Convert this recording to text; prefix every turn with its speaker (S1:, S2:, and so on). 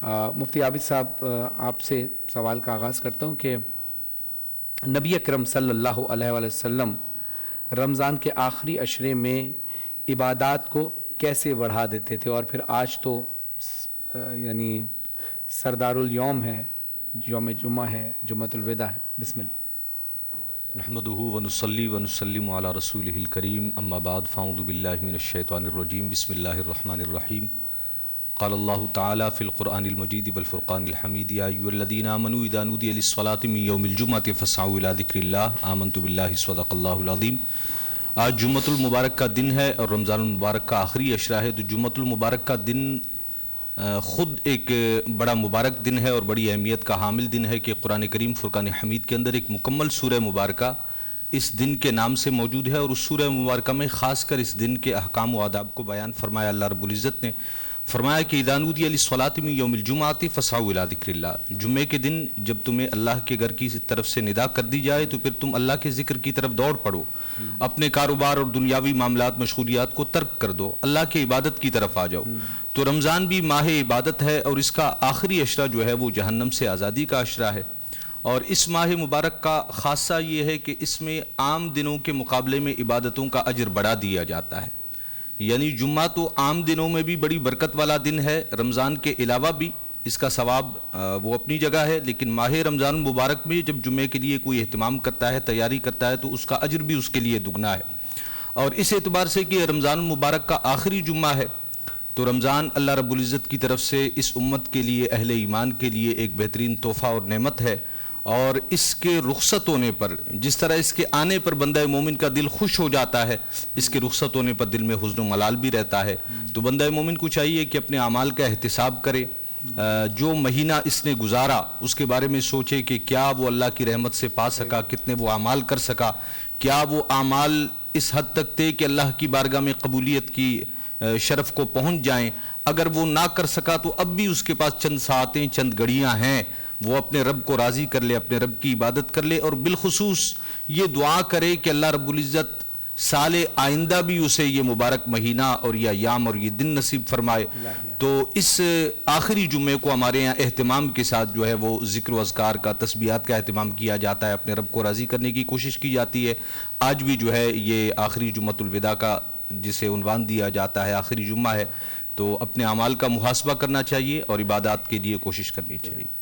S1: مفتی عابد صاحب، آپ سے سوال کا آغاز کرتا ہوں کہ نبی اکرم صلی اللہ علیہ وآلہ وسلم رمضان کے آخری عشرے میں عبادات کو کیسے بڑھا دیتے تھے؟ اور پھر آج تو یعنی سردار الیوم ہے، یوم جمعہ ہے، جمعۃ الوداع ہے۔ بسم اللہ۔
S2: نحمدہ ونصلی ونسلم علی رسولہ الکریم، اما بعد فاعوذ باللہ من الشیطان الرجیم، بسم اللہ الرحمن الرحیم۔ قال اللہ تعالی فی القرآن المجید والفرقان الحمید، یا ایھا الذین آمنوا اذا نودی للصلاۃ من یوم الجمعۃ فاسعوا الی ذکر اللہ، آمنت باللہ صدق اللہ العظیم۔ آج جمعۃ المبارک کا دن ہے اور رمضان المبارک کا آخری عشرہ ہے، تو جمعۃ المبارک کا دن خود ایک بڑا مبارک دن ہے اور بڑی اہمیت کا حامل دن ہے کہ قرآن کریم فرقان حمید کے اندر ایک مکمل سورہ مبارکہ اس دن کے نام سے موجود ہے، اور اس سورہ مبارکہ میں خاص کر اس دن کے احکام و آداب کو بیان فرمایا۔ اللہ رب العزت نے فرمایا کہ اذا نودی للصلاۃ من یوم الجمعۃ فاسعوا الی ذکر اللہ، جمعے کے دن جب تمہیں اللہ کے گھر کی طرف سے ندا کر دی جائے تو پھر تم اللہ کے ذکر کی طرف دوڑ پڑو، اپنے کاروبار اور دنیاوی معاملات مشغولیات کو ترک کر دو، اللہ کی عبادت کی طرف آ جاؤ۔ تو رمضان بھی ماہ عبادت ہے اور اس کا آخری عشرہ جو ہے وہ جہنم سے آزادی کا عشرہ ہے، اور اس ماہ مبارک کا خاصہ یہ ہے کہ اس میں عام دنوں کے مقابلے میں عبادتوں کا اجر بڑھا دیا جاتا ہے۔ یعنی جمعہ تو عام دنوں میں بھی بڑی برکت والا دن ہے، رمضان کے علاوہ بھی اس کا ثواب وہ اپنی جگہ ہے، لیکن ماہ رمضان مبارک میں جب جمعے کے لیے کوئی اہتمام کرتا ہے، تیاری کرتا ہے، تو اس کا اجر بھی اس کے لیے دگنا ہے۔ اور اس اعتبار سے کہ رمضان مبارک کا آخری جمعہ ہے، تو رمضان اللہ رب العزت کی طرف سے اس امت کے لیے، اہل ایمان کے لیے ایک بہترین تحفہ اور نعمت ہے، اور اس کے رخصت ہونے پر، جس طرح اس کے آنے پر بندہ مومن کا دل خوش ہو جاتا ہے، اس کے رخصت ہونے پر دل میں حزن و ملال بھی رہتا ہے۔ تو بندہ مومن کو چاہیے کہ اپنے اعمال کا احتساب کرے، جو مہینہ اس نے گزارا اس کے بارے میں سوچے کہ کیا وہ اللہ کی رحمت سے پا سکا، کتنے وہ اعمال کر سکا، کیا وہ اعمال اس حد تک تھے کہ اللہ کی بارگاہ میں قبولیت کی شرف کو پہنچ جائیں۔ اگر وہ نہ کر سکا تو اب بھی اس کے پاس چند ساعتیں، چند گھڑیاں ہیں، وہ اپنے رب کو راضی کر لے، اپنے رب کی عبادت کر لے، اور بالخصوص یہ دعا کرے کہ اللہ رب العزت سال آئندہ بھی اسے یہ مبارک مہینہ اور یہ ایام اور یہ دن نصیب فرمائے۔ تو اس آخری جمعے کو ہمارے یہاں اہتمام کے ساتھ جو ہے وہ ذکر و اذکار کا، تسبیحات کا اہتمام کیا جاتا ہے، اپنے رب کو راضی کرنے کی کوشش کی جاتی ہے۔ آج بھی جو ہے یہ آخری جمعۃ الوداع کا جسے عنوان دیا جاتا ہے، آخری جمعہ ہے، تو اپنے اعمال کا محاسبہ کرنا چاہیے اور عبادات کے لیے کوشش کرنی چاہیے۔